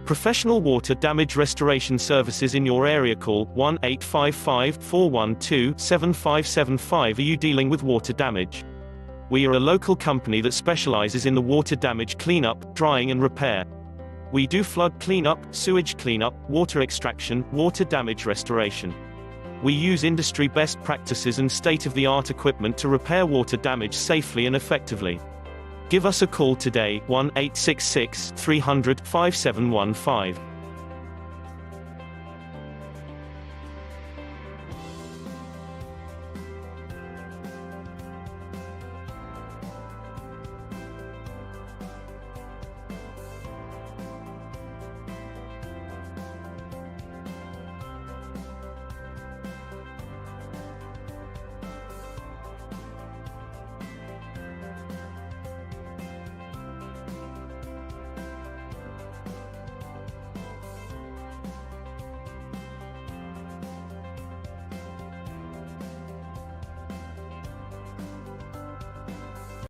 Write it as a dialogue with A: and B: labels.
A: Professional water damage restoration services in your area. Call 1-855-412-7575. Are you dealing with water damage? We are a local company that specializes in the water damage cleanup, drying and repair. We do flood cleanup, sewage cleanup, water extraction, water damage restoration. We use industry best practices and state-of-the-art equipment to repair water damage safely and effectively. Give us a call today, 1-866-300-5715.